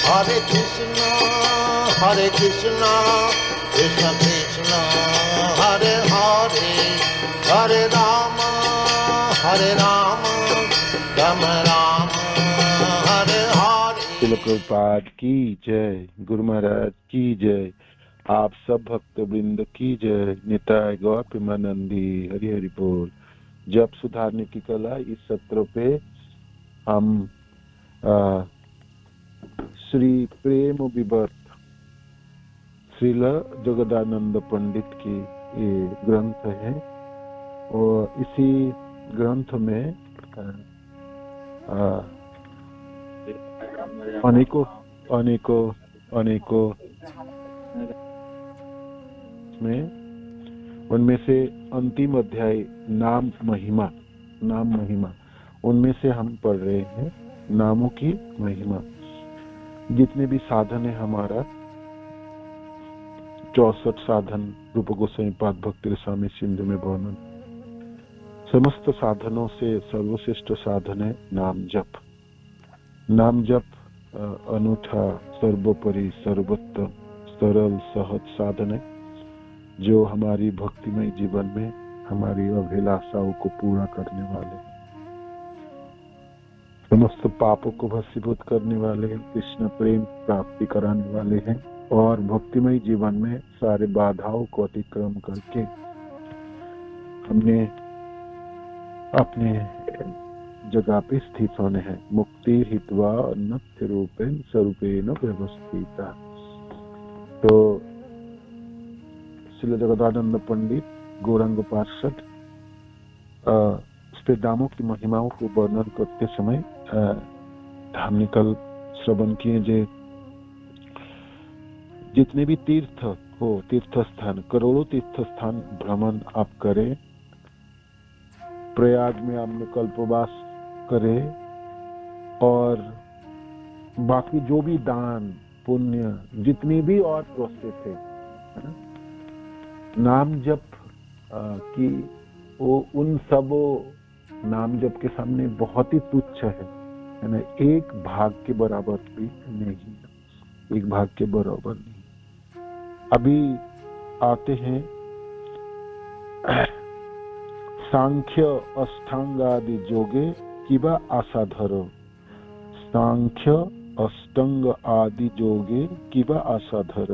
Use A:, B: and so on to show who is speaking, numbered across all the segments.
A: Hare Krishna, Krishna Krishna, Hare Hare, Hare Rama, Rama Rama, Hare Hare।
B: Srila Prabhupada की जय, गुरु महाराज की जय, आप सब भक्त वृंद की जय, निताय गौर प्रेमानंदी, हरि हरि बोल। जप सुधारने की कला इस सत्र पे हम श्री प्रेम विवर्त श्रील जगदानंद पंडित की ये ग्रंथ है और इसी ग्रंथ में अनेकों में उनमें से अंतिम अध्याय नाम महिमा उनमें से हम पढ़ रहे हैं नामों की महिमा। जितने भी साधन है हमारा 64 साधन रूप गोस्वामी पाद भक्ति रसामृत सिंधु में वर्णन, समस्त साधनों से सर्वश्रेष्ठ साधन है नाम जप। नाम जप अनूठा, सर्वोपरि, सर्वोत्तम, सरल, सहज साधन है जो हमारी भक्तिमय जीवन में हमारी अभिलाषाओं को पूरा करने वाले, समस्त पापों को भस्मीभूत करने वाले, कृष्ण प्रेम प्राप्ति कराने वाले हैं और भक्तिमय जीवन में सारे बाधाओं को अतिक्रम करके हमने अपने जगह पे स्थित होने हैं। मुक्ति हित्वा नत्य रूपेण स्वरूपेण व्यवस्थिता। तो श्रील जगदानंद पंडित गौरांग पार्षद उस नामों की महिमाओं को वर्णन करते समय हमने कल श्रवण किए जितने भी तीर्थ हो, तीर्थ स्थान, करोड़ों तीर्थ स्थान भ्रमण आप करें, प्रयाग में आपने कल्पवास करे और बाकी जो भी दान पुण्य जितनी भी और प्रोसेस है नाम जप की, वो उन सब नाम जप के सामने बहुत ही तुच्छ है ना, एक भाग के बराबर भी नहीं, एक भाग के बराबर नहीं। अभी आते हैं सांख्य अष्टांग आदि जोगे किबा आसाधर। सांख्य अष्टांग आदि जोगे किबा आसाधर,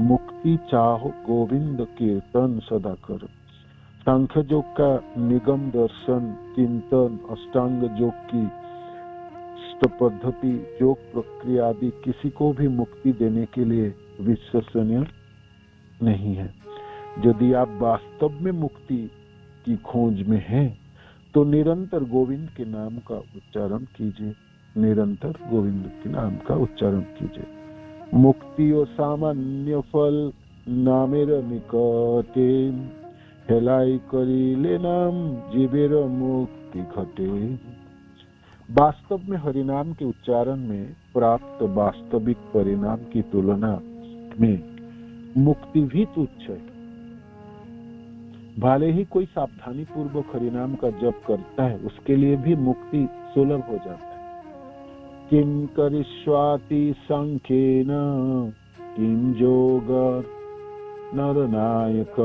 B: मुक्ति चाहो गोविंद कीर्तन सदा कर। सांख्य योग का निगम दर्शन चिंतन, अष्टांग योग की पद्धति, योग प्रक्रिया आदि किसी को भी मुक्ति देने के लिए विश्वसनीय नहीं है। यदि आप वास्तव में मुक्ति की खोज में हैं तो निरंतर गोविंद के नाम का उच्चारण कीजिए, निरंतर गोविंद के नाम का उच्चारण कीजिए। मुक्ति और सामान्य फल नामेर निकटे, हेलाई करिले नाम जीवेर मुक्ति घटे। वास्तव में हरिनाम के उच्चारण में प्राप्त वास्तविक परिणाम की तुलना में मुक्ति भी तुच्छ है। भले ही कोई सावधानी पूर्वक हरिनाम का जप करता है, उसके लिए भी मुक्ति सुलभ हो जाता है। किम करिष्वाति संख्येन किम जोग नरनायक,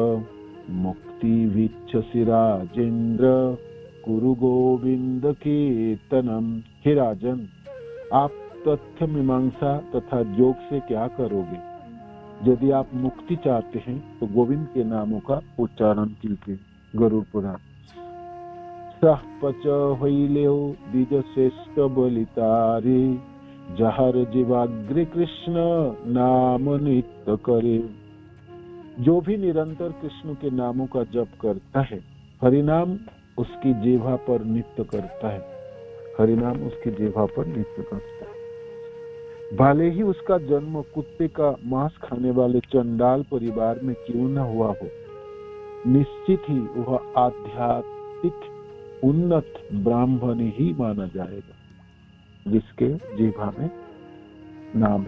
B: मुक्ति विच्छसि राजेंद्र कुरु गोविंद कीर्तनम। हे राजन, आप तथ्य मीमांसा तथा जोग से क्या करोगे? यदि आप मुक्ति चाहते हैं तो गोविंद के नामों का उच्चारण कीजिए। गरुड़ पुराण। सह पच होइले द्विज श्रेष्ठ बलितारे, जहर जीवाग्रे कृष्ण नाम नित्य करे। जो भी निरंतर कृष्ण के नामों का जप करता है, हरिनाम उसकी जिह्वा पर नित्य करता है, हरिनाम उसकी जिह्वा पर नित्य करता है। भले ही उसका जन्म कुत्ते का मांस खाने वाले चंडाल परिवार में क्यों न हुआ हो, निश्चित ही वह आध्यात्मिक उन्नत ब्राह्मण ही माना जाएगा, जिसके जिह्वा में नाम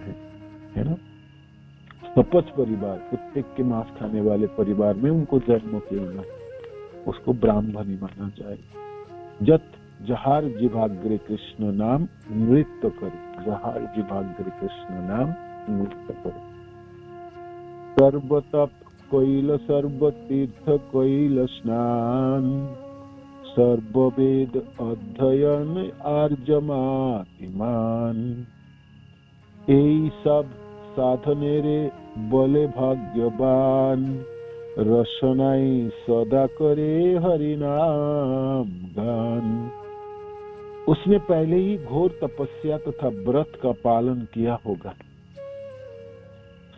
B: है ना। सपच परिवार, कुत्ते के मांस खाने वाले परिवार में उनको जन्म क्यों न, उसको ब्राह्मण ही माना जाएगा। जत जहार जिभाग्रे कृष्ण नाम नृत्य करे, जहार जिभाग्रे कृष्ण नाम नृत्य करे। सर्वतप कैल सर्वतीर्थ कैल स्नान, सर्ववेद अध्ययन आर्जमातिमान। এই সব সাধনেরে বলে ভাগ্যবান, रसनाई सदा करे हरि नाम गान। उसने पहले ही घोर तपस्या तथा व्रत का पालन किया होगा।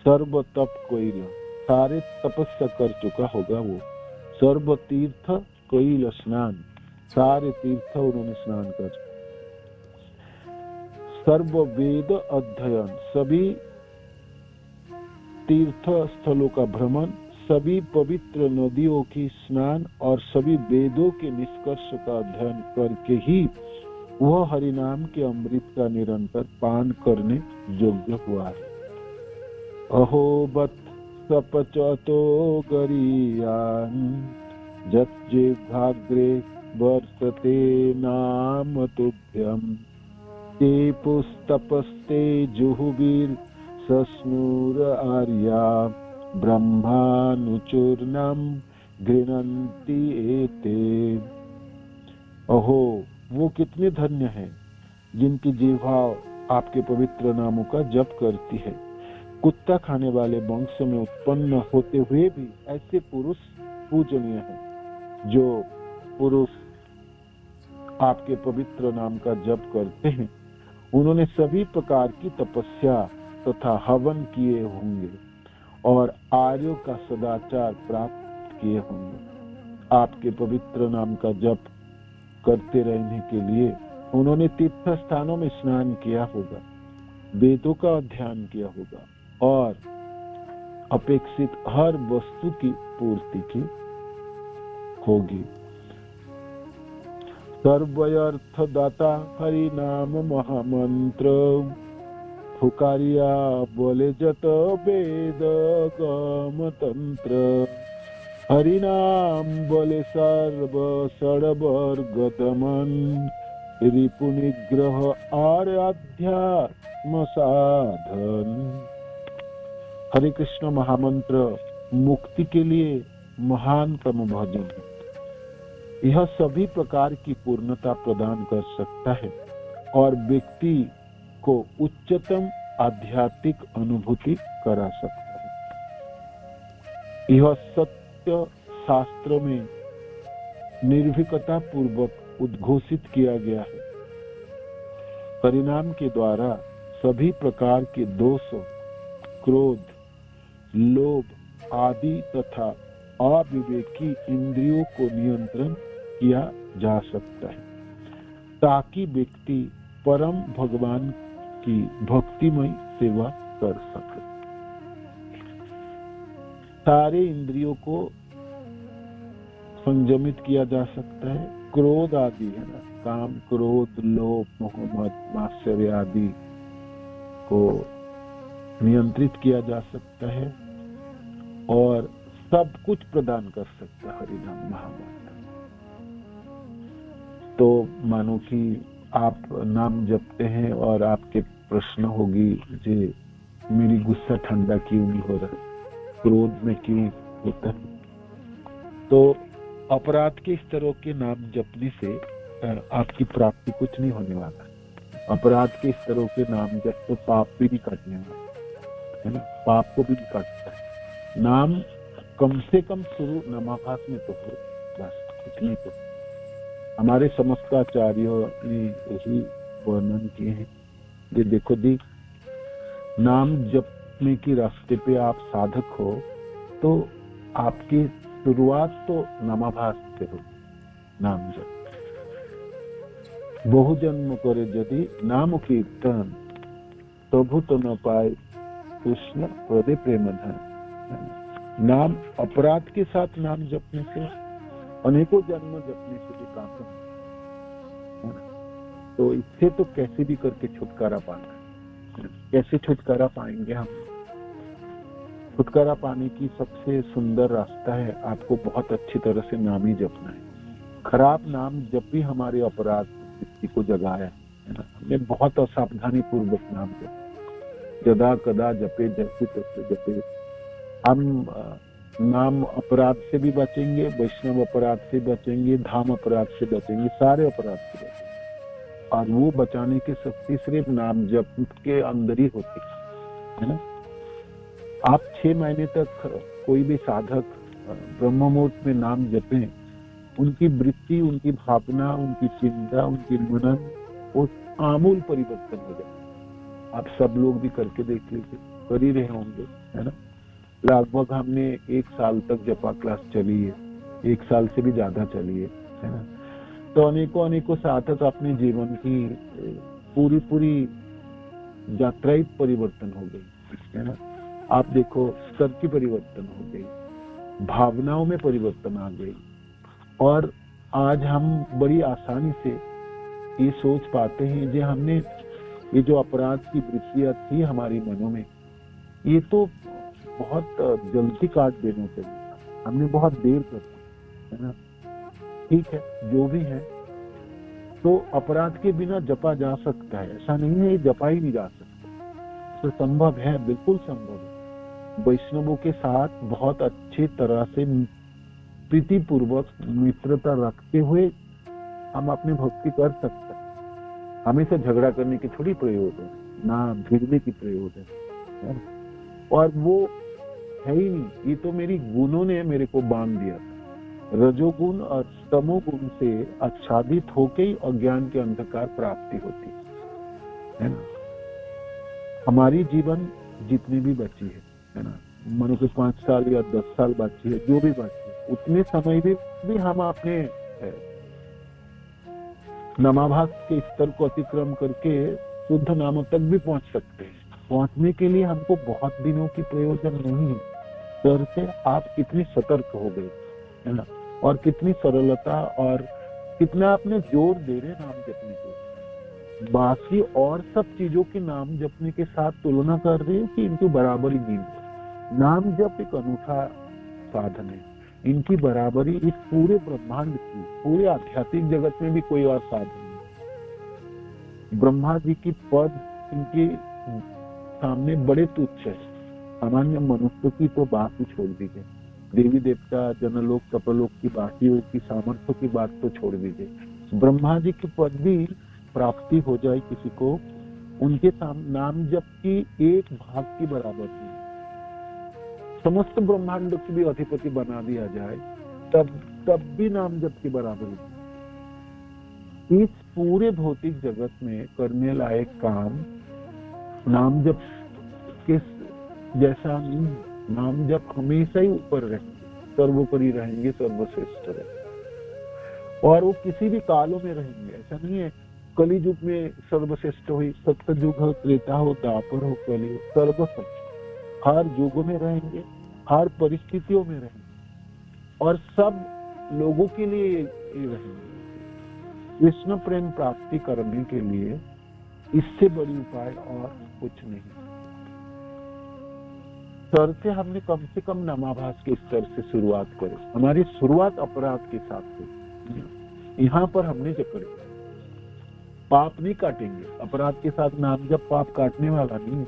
B: सर्व तप कोइल, सारे तपस्या कर चुका होगा वो। सर्व तीर्थ कोइल स्नान, सारे तीर्थ उन्होंने स्नान कर। सर्व वेद अध्ययन, सभी तीर्थ स्थलों का भ्रमण, सभी पवित्र नदियों की स्नान और सभी वेदों के निष्कर्ष का अध्ययन करके ही वह हरिनाम के अमृत का निरंतर पान करने योग्य हुआ है। अहो बत सपचतो गरियान, जत जिह्वाग्रे वर्तते नाम तुभ्यम। ते पुस्तपस्ते जुहुवीर सस्नूर आर्या, ब्रह्मानुचूर्णम गृह्णन्ति एते। अहो, वो कितने धन्य हैं जिनकी जिह्वा आपके पवित्र नामों का जप करती है। कुत्ता खाने वाले वंश में उत्पन्न होते हुए भी ऐसे पुरुष पूजनीय हैं। जो पुरुष आपके पवित्र नाम का जप करते हैं, उन्होंने सभी प्रकार की तपस्या तथा हवन किए होंगे और आर्यों का सदाचार प्राप्त किए होंगे। आपके पवित्र नाम का जप करते रहने के लिए उन्होंने तीर्थ स्थानों में स्नान किया होगा, वेदों का अध्ययन किया होगा और अपेक्षित हर वस्तु की पूर्ति की होगी। सर्वयर्थ दाता हरि नाम महामंत्र, फुकारिया बोले जत वेद गम तंत्र। हरि नाम बोले सर्व सर्वर्गतमन, रिपु निग्रह और अध्यात्म साधन। हरे कृष्ण महामंत्र मुक्ति के लिए महानतम भजन है। यह सभी प्रकार की पूर्णता प्रदान कर सकता है और व्यक्ति को उच्चतम आध्यात्मिक अनुभूति करा सकता है। यह सत्य शास्त्र में निर्भीकता पूर्वक उद्घोषित किया गया है। परिणाम के द्वारा सभी प्रकार के दोष, क्रोध, लोभ आदि तथा अविवेकी इंद्रियों को नियंत्रण किया जा सकता है, ताकि व्यक्ति परम भगवान की भक्तिमय सेवा कर सके। सारे इंद्रियों को संयमित किया जा सकता है। क्रोध आदि है ना, काम, क्रोध, लोभ, मोह, मद, मात्सर्य आदि को नियंत्रित किया जा सकता है और सब कुछ प्रदान कर सकता है हरिनाम महामंत्र। तो मानो कि आप नाम जपते हैं और आपके प्रश्न होगी जे मेरी गुस्सा ठंडा क्यों नहीं हो रहा, क्रोध में क्यों होता है। तो अपराध के इस तरह के नाम जपने से आपकी प्राप्ति कुछ नहीं होने वाला। अपराध के इस तरह के नाम जप तो पाप भी नहीं काटने वाला है ना, पाप को भी नहीं काटता है। नाम कम से कम शुरू नमाभास में तो हो, बस इतनी तो। हमारे समस्ताचार्यों ने यही वर्णन किए हैं कि देखो दी, नाम जपने के रास्ते पे आप साधक हो तो आपकी शुरुआत तो नमाभास से हो। नाम जप बहु जन्म करे यदि नाम कीर्तन, प्रभु तो न पाए कृष्ण हृदय प्रेम धन। नाम अपराध के साथ नाम जपने से, अनेकों जन्म जपने से भी काम है ना। तो इससे तो कैसे भी करके छुटकारा पाना है। कैसे छुटकारा पाएंगे हम? छुटकारा पाने की सबसे सुंदर रास्ता है आपको बहुत अच्छी तरह से नाम ही जपना है। खराब नाम जब भी हमारे अपराध वृत्ति को जगाया है ना, हमने बहुत असावधानी पूर्वक नाम जपा, जदा कदा जपे जैसे तैसे जपे। हम नाम अपराध से भी बचेंगे, वैष्णव अपराध से बचेंगे, धाम अपराध से बचेंगे, सारे अपराध से बचेंगे। और वो बचाने की शक्ति सिर्फ नाम जप के अंदर ही होती है ना। आप 6 महीने तक कोई भी साधक ब्रह्म मुहूर्त में नाम जपें, उनकी वृत्ति, उनकी भावना, उनकी चिंता, उनकी मनन, वो आमूल परिवर्तन हो जाए। आप सब लोग भी करके देख लीजिए, कर ही रहे होंगे, है ना। लगभग हमने 1 साल तक जपा क्लास चली है, 1 साल से भी ज्यादा चली है ना। तो अनेकों साधक अपने जीवन की पूरी यात्रा ही परिवर्तन हो गई, है ना। आप देखो, स्तर की परिवर्तन हो गई, भावनाओं में परिवर्तन आ गई, और आज हम बड़ी आसानी से ये सोच पाते हैं कि हमने ये जो अपराध की वृत्तियां थी हमारी मनों में, ये तो बहुत जल्दी काट देना चाहिए, हमने बहुत देर कर दी, है ना। ठीक है, जो भी है, तो अपराध के बिना जपा जा सकता है, ऐसा नहीं है ये जपा ही नहीं जा सकता, तो संभव है, बिल्कुल संभव है। वैष्णवों के साथ बहुत अच्छी तरह से प्रीति पूर्वक मित्रता रखते हुए हम अपनी भक्ति कर सकते हैं। हमेशा झगड़ा करने की थोड़ी प्रयोग है, ना भिड़ने की प्रयोग है, और वो है ही नहीं। ये तो मेरी गुणों ने मेरे को बांध दिया। रजोगुण और तमोगुण से आच्छादित होके ही अज्ञान के अंधकार प्राप्ति होती है ना। हमारी जीवन जितनी भी बची है ना, मानो कि 5 साल या 10 साल बची है, जो भी बची है, उतने समय में भी हम अपने नामाभास के स्तर को अतिक्रम करके शुद्ध नामों तक भी पहुंच सकते हैं। पहुंचने के लिए हमको बहुत दिनों की प्रयोजन नहीं है। सर से आप कितनी सतर्क हो गए, है ना, और कितनी सरलता और कितना आपने जोर दे रहे नाम जपने को। बाकी और सब चीजों के नाम जपने के साथ तुलना कर रहे हो कि इनकी बराबरी नहीं है। नाम जप एक अनूठा साधन है, इनकी बराबरी इस पूरे ब्रह्मांड की, पूरे आध्यात्मिक जगत में भी कोई और साधन नहीं। ब्रह्मा जी की पद इनके सामने बड़े तुच्छ है। सामान्य मनुष्य की तो बात ही छोड़ दीजिए, देवी देवता, जनलोक, तपलोक की बाकियों की सामर्थ्य की बात तो छोड़ दीजिए। ब्रह्मा जी की पद भी प्राप्ति हो जाए किसी को, उनके नाम जप की एक भाग की बराबर नहीं। समस्त ब्रह्मांड की भी अधिपति बना दिया जाए तब भी नाम जप की बराबरी। इस पूरे भौतिक जगत में करने लायक काम नाम जप के जैसा नहीं। नाम जप हमेशा ही ऊपर रहेंगे, सर्वोपरि रहेंगे, सर्वश्रेष्ठ रहेंगे, और वो किसी भी कालों में रहेंगे। ऐसा नहीं है कली युग में सर्वश्रेष्ठ हुई, सत्ययुग हो, त्रेता हो, द्वापर हो, कली हो, सर्वश्रेष्ठ हर युगों में रहेंगे, हर परिस्थितियों में रहेंगे, और सब लोगों के लिए रहेंगे। कृष्ण प्रेम प्राप्ति करने के लिए इससे बड़ी उपाय और कुछ नहीं। स्तर से हमने कम से कम नामाभास के स्तर से शुरुआत करें। हमारी शुरुआत अपराध के साथ हो, यहाँ पर हमने जो करे पाप नहीं काटेंगे। अपराध के साथ नाम जब पाप काटने वाला नहीं।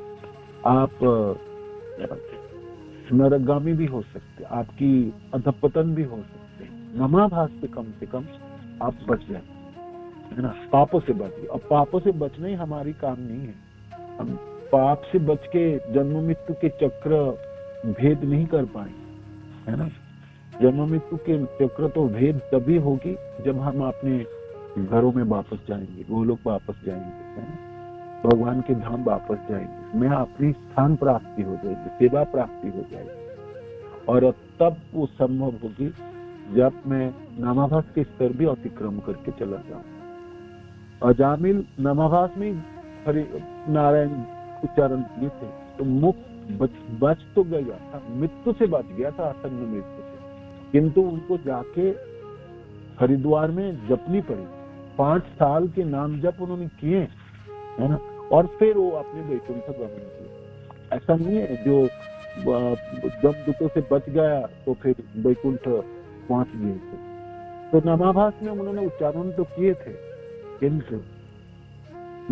B: आप नरकगामी भी हो सकते, आपकी अधपतन भी हो सकते। नामाभास से कम आप बच जाए, है ना, पापों से बचिए। अब पापों से बचना ही हमारी काम नहीं है। हम पाप से बच के जन्म मृत्यु के चक्र भेद नहीं कर पाएंगे, है ना। जन्म मृत्यु के चक्र तो भेद तभी होगी जब हम अपने घरों में वापस जाएंगे, वो लोग वापस जाएंगे, है ना? भगवान के धाम वापस जाएंगे, मैं अपनी स्थान प्राप्ति हो जाएगी, सेवा प्राप्ति हो जाएगी, और तब वो संभव होगी जब मैं नामाभास के स्तर भी अतिक्रम करके चला जाऊं। अजामिल नामाभास में हरि नारायण उच्चारण किए थे तो मुक्त बच तो गया था, मृत्यु से बच गया था, आसन्न मृत्यु से, किंतु उनको जाके हरिद्वार में जपनी पड़ी। 5 साल के नाम जप उन्होंने किए, है ना, और फिर वो अपने वैकुंठ गमन किए। ऐसा नहीं है जो जब दुखों से बच गया तो फिर वैकुंठ पहुंच गए थे। तो नामाभास में उन्होंने उच्चारण तो किए थे, किंतु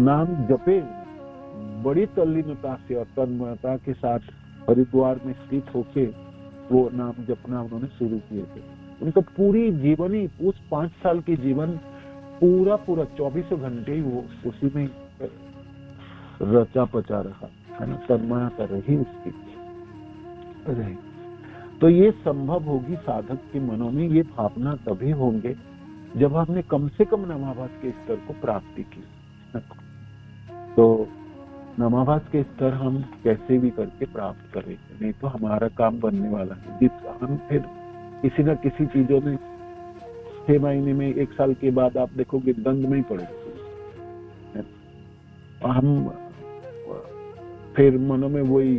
B: नाम जपे बड़ी तल्लीनता से और तन्मयता के साथ हरिद्वार में स्थित होके वो नाम जपना उन्होंने शुरू किए थे। उनका पूरी जीवनी, उस 5 साल की जीवन पूरा 24 घंटे ही वो उसी में रचा पचा रहा है ना, तन्मयता रही उसकी रही। तो ये संभव होगी साधक के मनों में, ये भावना तभी होंगे जब हमने कम से कम नामाभास के स्तर को प्राप्ति की। तो नामाभास के स्तर हम कैसे भी करके प्राप्त करेंगे, नहीं तो हमारा काम बनने वाला है। जिस हम फिर किसी न किसी चीजों में 6 महीने में 1 साल के बाद आप देखोगे दंड में ही पड़ेगा। हम फिर मनो में वही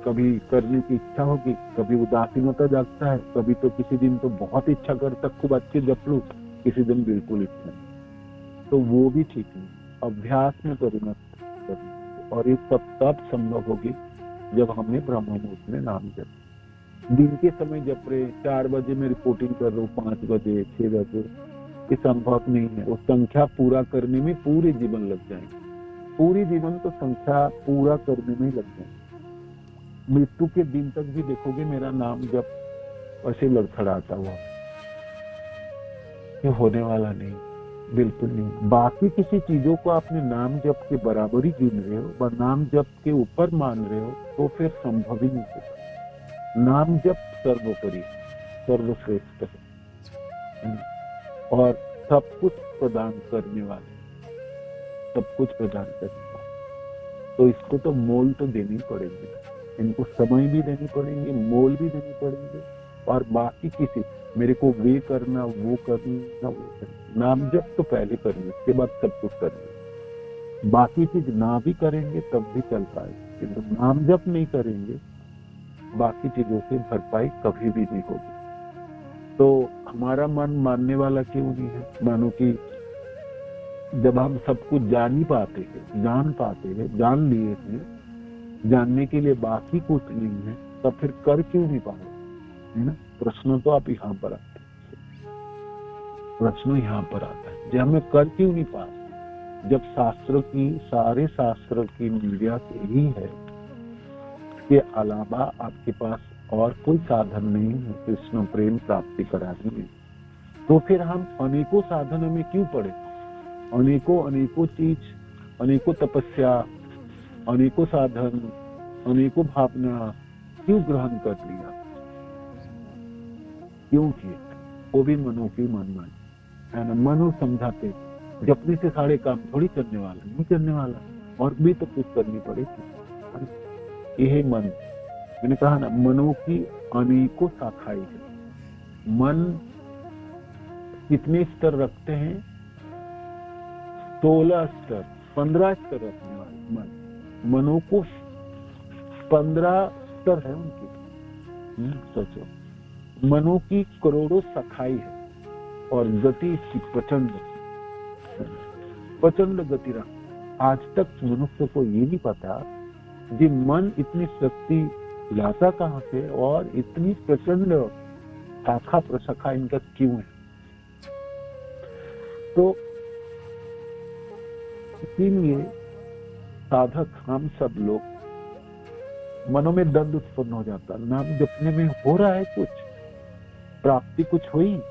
B: कभी करने की इच्छा होगी, कभी उदासीनता जागता है, कभी तो किसी दिन तो बहुत इच्छा करता खूब अच्छे जप लूं, किसी दिन बिल्कुल इच्छा नहीं। तो वो भी ठीक नहीं, अभ्यास में परिणत करना। और ये सब तब संभव होगी जब हमने ब्रह्म मुहूर्त में नाम जप। दिन के समय जप रहे 4 बजे में रिपोर्टिंग कर रहा हूँ, 5 बजे 6 बजे, ये संभव नहीं है। वो संख्या पूरा करने में पूरे जीवन लग जाएंगे, पूरी जीवन तो संख्या पूरा करने में ही लग जाएंगे। मृत्यु के दिन तक भी देखोगे मेरा नाम जब ऐसे लड़खड़ाता हुआ, ये होने वाला नहीं, बिल्कुल नहीं। बाकी किसी चीजों को आपने नाम जप के बराबर ही गिन रहे हो, नाम जप के ऊपर मान रहे हो, तो फिर संभव ही नहीं होगा। नाम जप सर्वोपरि, सर्वश्रेष्ठ है और सब कुछ प्रदान करने वाले, सब कुछ प्रदान करने वाले। तो इसको तो मोल तो देनी पड़ेगी, इनको समय भी देनी पड़ेंगे, मोल भी देनी पड़ेंगे। और बाकी किसी मेरे को वे करना, वो करना, वो करना, नाम जप तो पहले करना, उसके बाद सब कुछ करना। बाकी चीज ना भी करेंगे तब भी चल पाएगा, किंतु नाम जप नहीं करेंगे बाकी चीजों से भरपाई कभी भी नहीं होगी। तो हमारा मन मानने वाला क्यों नहीं है? मानो कि जब हम सब कुछ जान ही पाते हैं, जान पाते हैं, जान लिए थे, जानने के लिए बाकी कुछ नहीं है, तब फिर कर क्यों नहीं पा रहे, है ना? प्रश्न तो आप यहाँ पर आते हैं, प्रश्न यहाँ पर आता है, जब हमें कर क्यों नहीं पा रहे? जब शास्त्र की, सारे शास्त्र की मीडिया यही है के अलावा आपके पास और कोई साधन नहीं है कृष्ण प्रेम प्राप्ति कराने में, तो फिर हम अनेकों साधनों में क्यों पड़े? अनेकों चीज, अनेकों तपस्या, अनेकों साधन, अनेकों भावना क्यों ग्रहण कर लिया? क्यों किए? वो भी मनो की मनमानी है ना। मनो समझाते जपने से सारे काम थोड़ी करने वाला, नहीं करने वाला, और भी तो कुछ करनी पड़ेगी। यही मन, मैंने कहा ना, मनो की अनेकों शाखाएं है। मन कितने स्तर रखते हैं? 16 स्तर, 15 स्तर रखने वाले मन, मनो को 15 स्तर है उनकी। सोचो, मनो की करोड़ों शाखाएं है और गति इसकी प्रचंड गति रख। आज तक मनुष्य को ये नहीं पता कि मन इतनी शक्ति लाता कहां से और इतनी प्रचंड शाखा प्रशाखा इनका क्यों है। तो इसीलिए साधक हम सब लोग मनों में दर्द उत्पन्न हो जाता, नाम जपने में हो रहा है कुछ, प्राप्ति कुछ हुई,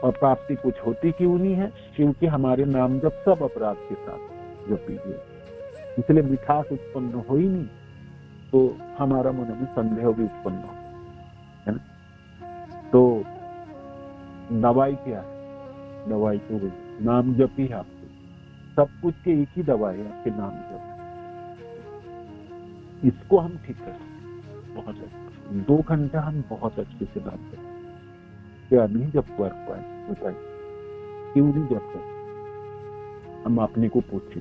B: और प्राप्ति कुछ होती क्यों नहीं है? क्योंकि हमारे नाम जप सब अपराध के साथ जपी गए, इसलिए मिठास उत्पन्न हो ही नहीं, तो हमारा मन में संदेह भी उत्पन्न हो, है ना। तो दवाई क्या है? दवाई तो गई, नाम जप ही है आपको, सब कुछ के एक ही दवाई है आपके नाम जप। इसको हम ठीक करें बहुत अच्छे, 2 घंटा हम बहुत अच्छे से नाम जप, क्या नहीं जप कर पाए? बताइए क्यों नहीं जप कर? हम अपने को पूछे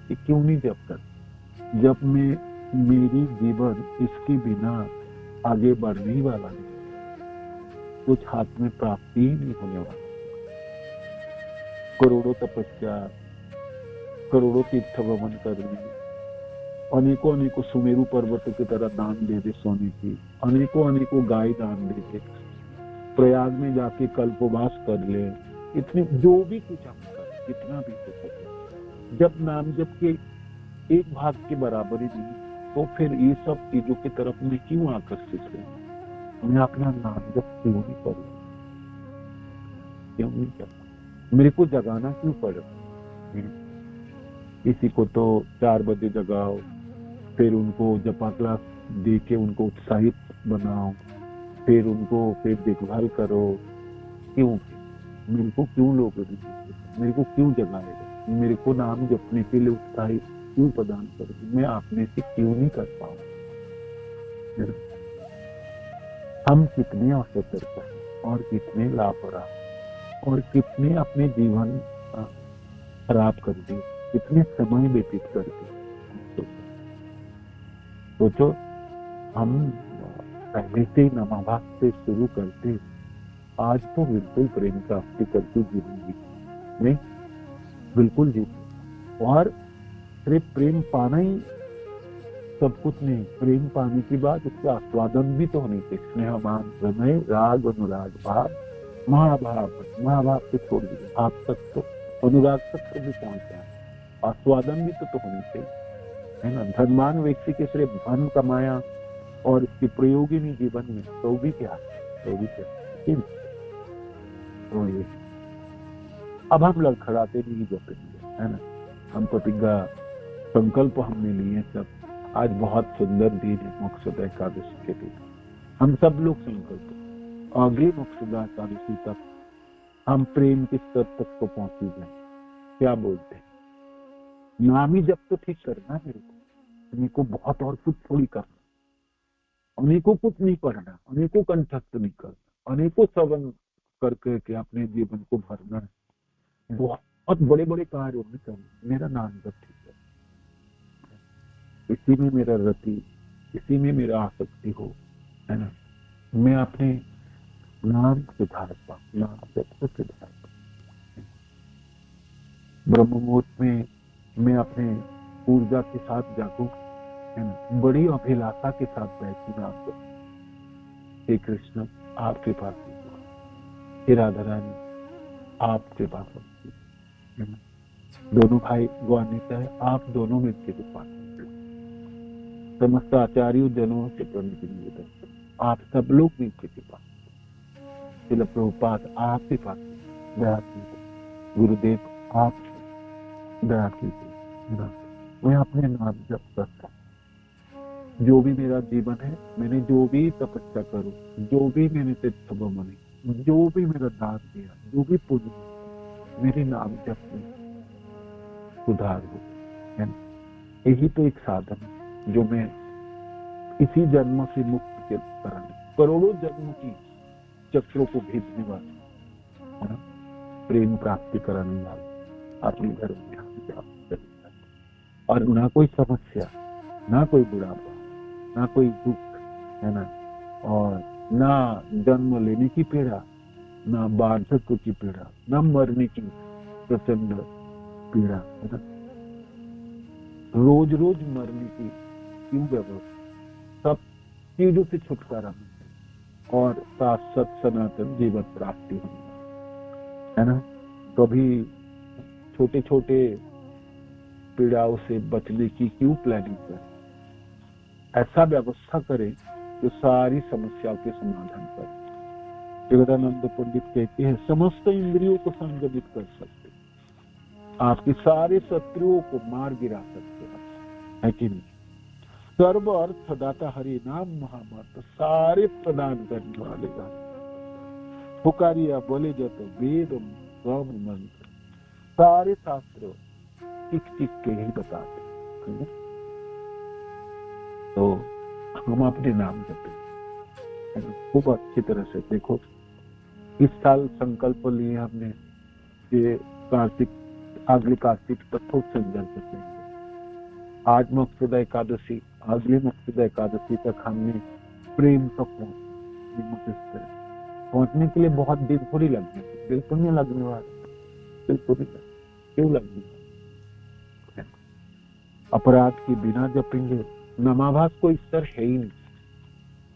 B: कि क्यों नहीं जप कर? जब मैं मेरी जीवन इसके बिना आगे बढ़ने ही वाला नहीं, कुछ हाथ में प्राप्ति ही नहीं होने वाला। करोड़ों तपस्या, करोड़ों तीर्थ भ्रमण करने, अनेकों सुमेरु पर्वतों की तरह दान दे दे सोने की, अनेकों गाय दान दे दे, प्रयाग में जाके कल्पवास कर ले, इतनी जो भी कुछ हम कर, जितना भी कुछ है, जब नाम जप के एक भाग के बराबर ही नहीं, तो फिर ये सब चीजों की तरफ मैं क्यों आकर्षित हूँ? मैं अपना नाम जप क्यों नहीं करूँ? क्यों नहीं करता? मेरे को जगाना क्यों पड़े? किसी को तो 4 बजे जगाओ, फिर उनको जपा क्लास दे के उनको उत्साहित बनाओ, फिर उनको फिर देखभाल करो। क्यों? मेरे को क्यों लोग मेरे को क्यों जगाएगा? मेरे को नाम जपने के लिए उत्साहित क्यों प्रदान करोगे? मैं आपने से क्यों नहीं कर पाऊँ? हम कितने असतर्क हैं और कितने लापरवाह और कितने अपने जीवन खराब कर दिए, कितने समय व्यतीत कर दिए। सोचो, हम पहले से ही नमाभास से शुरू करते, आज तो बिल्कुल प्रेम प्राप्ति करके जीवन नहीं, बिल्कुल जीते। और सिर्फ प्रेम पाना ही सब कुछ नहीं, प्रेम पाने के बाद उसका आस्वादन भी तो होनी चाहिए। स्नेह मान प्रणय राग अनुराग भाव महाभाव से छोड़ दीजिए, भाव तक तो अनुराग तक तो भी पहुंचा, आस्वादन भी तो होनी चाहिए, है ना। धनवान व्यक्ति के सिर्फ धन कमाया और उसके प्रयोगी नहीं जीवन में, तो भी क्या, तो भी क्या। तो ये अब हम लड़खड़ाते नहीं जपेंगे, है ना। हम प्रतिज्ञा संकल्प हमने लिए सब। आज बहुत सुंदर दिन है मोक्षदा एकादशी के दिन। हम सब लोग संकल्प अगले मोक्षदा एकादशी तक हम प्रेम के स्तर तक तो पहुंची जाए। क्या बोलते हैं? नाम ही जब तो ठीक करना है मेरे को बहुत और कुछ थोड़ी करना, अनेकों कुछ नहीं पढ़ना, अनेकों कंठस्थ नहीं करना, अनेकों श्रवण करके अपने जीवन को भरना है। बहुत बड़े बड़े कार्य नहीं करना। मेरा नाम जब ठीक है, इसी में मेरा रति, इसी में मेरा आसक्ति हो, है ना। मैं अपने नाम सुधार पाऊं, नाम जब तो सुधार पाऊं। ब्रह्म मुहूर्त में मैं अपने ऊर्जा के साथ जागूं, है ना, बड़ी अभिलाषा के साथ बैठूं नाम को। हे कृष्ण आप कृपा कीजिए, हे राधा रानी आप कृपा कीजिए। दोनों भाई गौनित है, आप दोनों मिलकर कृपा कीजिए। समस्त आचार्यों जनों से प्रणति निवेदन, आप सब लोग मिलकर कृपा। श्रील प्रभुपाद आप कृपा दया कीजिए, गुरुदेव आप दया कीजिए। मैं अपने नाम जप करता हूँ। जो भी मेरा जीवन है, मैंने जो भी तपस्या करूं, जो भी मैंने तीर्थ बने, जो भी मेरा दान दिया, जो भी पुण्य, मेरे नाम जप में सुधार हो, है ना। यही तो एक साधन है जो मैं इसी जन्म से मुक्त कराने, करोड़ों जन्म की चक्रों को भेजने वाला, है ना, प्रेम प्राप्ति कराने वाला अपने घर में और ना कोई समस्या, ना कोई बुढ़ापा, ना कोई दुख, है ना, और ना जन्म लेने की पीड़ा, ना वार्धक्य की पीड़ा, ना मरने की प्रचंड पीड़ा, है ना। रोज रोज मरने की क्यों व्यवस्था? सब चीजों से छुटकारा और शाश्वत सनातन जीवन प्राप्ति होगी, है ना। कभी छोटे छोटे पीड़ाओं से बचने की क्यों प्लानिंग करें? ऐसा व्यवस्था करें जो सारी समस्याओं के समाधान करे। जगदानंद पंडित कहते हैं समस्त इंद्रियों को संयमित कर सकते, आपके सारे शत्रुओं को मार गिरा सकते है कि नहीं। सर्व अर्थ दाता हरि नाम महामंत्र, सारे प्रदान करने वाले का पुकारिया बोले जाते वेद मंत्र, सारे शास्त्र टिक टिक के ही बताते हैं। तो हम अपने नाम जपे खूब अच्छी तरह से। देखो इस साल संकल्प लिए हमने कि कार्तिक, अगले कार्तिक तक खूब संकल्प लेंगे। आज मोक्षदा एकादशी, अगले मोक्षदा एकादशी तक हमने प्रेम तक पहुंचने के लिए बहुत दिन थोड़ी लगने, बिल्कुल नहीं लगने वाले, बिल्कुल नहीं। क्यों लगने? अपराध के बिना जपेंगे। नमाभास कोई स्तर है ही नहीं।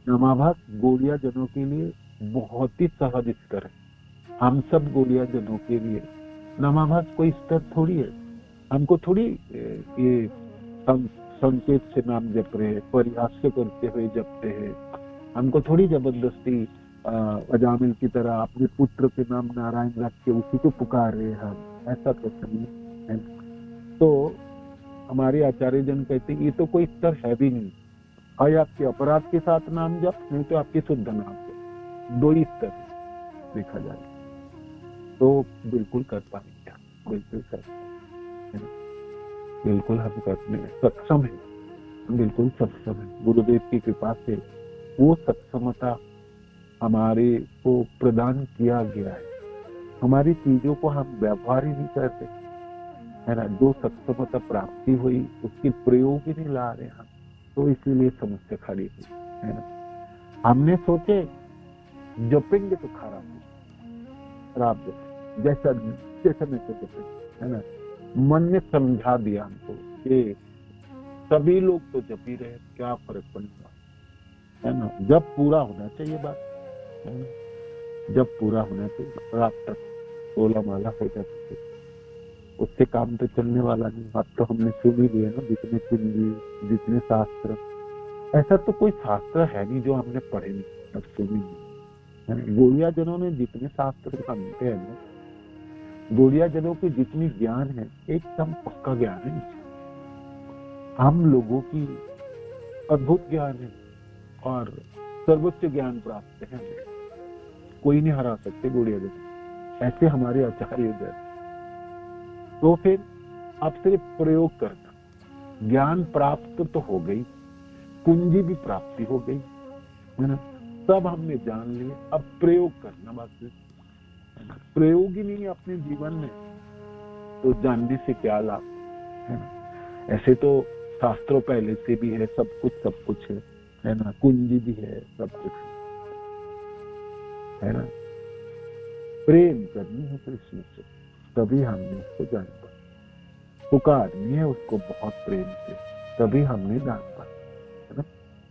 B: नमाभास गौड़िया जनों के लिए बहुत ही सहज स्तर है। हम सब गोलियां जनों के लिए नामाभास कोई स्तर थोड़ी है। हमको थोड़ी ये संकेत से नाम जप रहे हैं, प्रयास करते हुए जपते हैं। हमको थोड़ी जबरदस्ती अजामिल की तरह अपने पुत्र के नाम नारायण रख के उसी को पुकार रहे हैं हम, ऐसा कुछ नहीं है। तो हमारे आचार्य जन कहते ये तो कोई स्तर है भी नहीं, है आपके अपराध के साथ नाम जप, नहीं तो आपके शुद्ध नाम जप, दो ही स्तर देखा जाए तो बिल्कुल कर पाएंगे, बिल्कुल कर पाएंगे, बिल्कुल हम करने में सक्षम है, बिल्कुल सक्षम है। गुरुदेव की कृपा से वो सक्षमता हमारे को प्रदान किया गया है। हमारी चीजों को हम व्यवहार ही नहीं करते, है ना। जो सक्षमता प्राप्ति हुई उसकी प्रयोग ही नहीं ला रहे हम, तो इसीलिए समस्या खड़ी हुई, है ना। हमने सोचे जपेंगे तो खराब जैसा जैसा नहीं जपेंगे, है ना। मन ने समझा दिया हमको कि सभी लोग तो जप ही रहे, क्या फर्क पड़ेगा, है ना। जब पूरा होना चाहिए बात, है ना, जब पूरा होना चाहिए। रात तक 16 माला हो जाती, उससे काम तो चलने वाला नहीं। बात तो हमने सुन ही लिया ना, जितने कुंजी जितने शास्त्र, ऐसा तो कोई शास्त्र है नहीं जो हमने पढ़े नहीं, अब सुनी नहीं। गोलिया जनों ने जितने शास्त्र जानते हैं ना, गोलिया जनों की जितनी ज्ञान है एकदम पक्का ज्ञान है। हम लोगों की अद्भुत ज्ञान है और सर्वोच्च ज्ञान प्राप्त है, कोई नहीं हरा सकते गोलिया जन, ऐसे हमारे आचार्य जन। तो फिर अब सिर्फ प्रयोग करना, ज्ञान प्राप्त तो हो गई, कुंजी भी प्राप्ति हो गई, है ना, सब हमने जान लिए। अब प्रयोग करना बाकी, प्रयोग ही नहीं अपने जीवन में, तो जानने से क्या लाभ, है ना। ऐसे तो शास्त्रों पहले से भी है, सब कुछ है ना, कुंजी भी है, सब कुछ है ना। प्रेम करनी है कृष्ण से, तभी हमने उसको जान पाया। पुकारनी है उसको बहुत प्रेम से, तभी हमने जान पाया, है ना।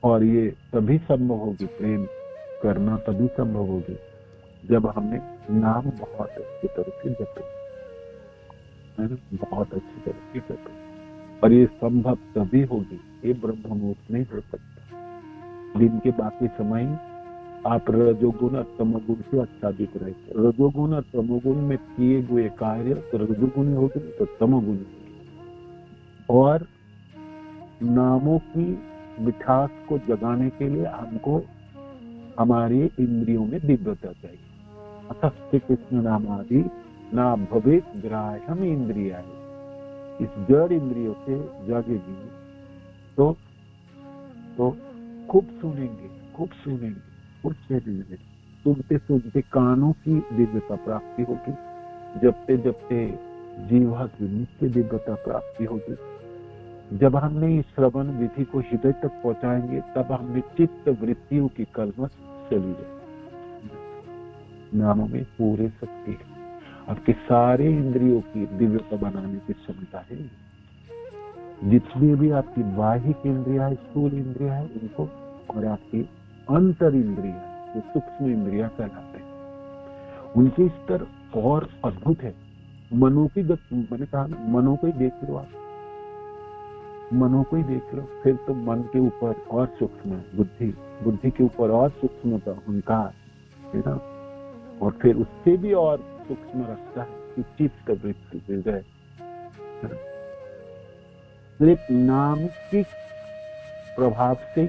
B: और ये तभी संभव होगी, प्रेम करना तभी संभव होगी जब हमने नाम बहुत अच्छी तरह से जपे, है ना, बहुत अच्छी तरह से जपे। और ये संभव तभी होगी, ये ब्रह्म मुहूर्त नहीं हो सकता। दिन के बाकी समय आप रजोगुण और तमोगुण से आच्छादित रहे। रजोगुण और तमोगुण में किए हुए कार्य तो रजोगुणी होगी, तो तमोगुणी होगी। और नामों की मिठास को जगाने के लिए हमको हमारी इंद्रियों में दिव्यता चाहिए। अतः कृष्ण नामादि ना भवेत ग्राह्यम इंद्रिया, इस जड़ इंद्रियों से जगेगी तो खूब सुनेंगे, खूब सुनते सुनते कानों की दिव्यता प्राप्ति होगी, जपते जपते जीवा की नित्य दिव्यता प्राप्ति होगी। जब हमने इस श्रवण विधि को हृदय तक पहुंचाएंगे, तब हमने चित्त वृत्तियों की कलमश चली जाए। नामों में पूरे शक्ति है, आपके सारे इंद्रियों की दिव्यता बनाने की क्षमता है। जितनी भी आपकी बाह्यिक इंद्रिया है, स्थूल इंद्रिया है, उनको, और आपकी अंतर इंद्रिया जो सूक्ष्म इंद्रिया कहलाते हैं, उनके स्तर और अद्भुत है। मनो की गति, मैंने कहा ना, मनो को ही देख लो आप, मनो को ही देख लो, फिर तो मन के ऊपर और सूक्ष्म है बुद्धि के ऊपर और सूक्ष्मता, अहंकार, है ना। और फिर उससे भी और सूक्ष्म रखता है कि चित्त वृत्ति हृदय। सिर्फ नाम की प्रभाव से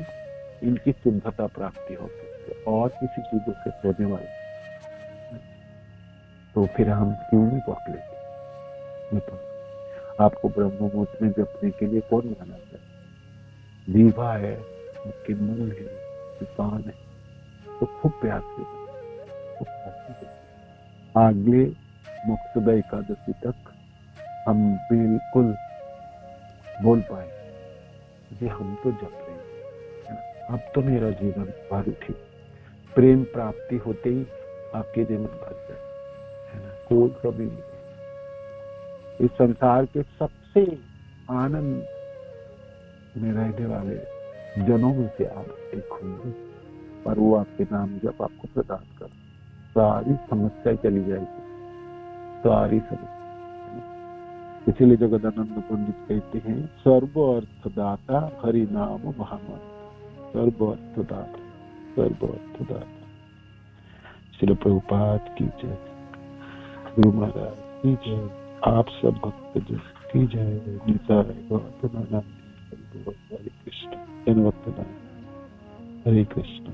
B: इनकी शुद्धता प्राप्ति हो सकती है, और किसी चीजों से होने वाले। तो फिर हम क्यों नहीं पकड़े? तो आपको ब्रह्म मुहूर्त में जपने के लिए कौन माना है? जीवा है, उसके मूल है, कान है, तो खूब प्यास से अगले मुक्तदा एकादशी तक हम बिल्कुल बोल पाए कि हम तो जप रहे हैं, अब तो मेरा जीवन भर उठे। प्रेम प्राप्ति होते ही आपके जीवन भर जाए, है ना। कोई कभी इस संसार के सबसे आनंद में रहने वाले जनों में से आप एक होंगे, और वो आपके नाम जब आपको प्रदान कर, सारी समस्या चली जाएगी, सारी समस्या। इसीलिए जगदानंद पंडित कहते हैं सर्व अर्थदाता हरि नाम महामंत्र, सर्व अर्थदाता, सर्व अर्थदाता। श्री प्रभुपाद की जय, गुरु महाराज की जय, आप सब भक्त जन की जय। निताय गौतम हरे कृष्ण, हरे कृष्ण।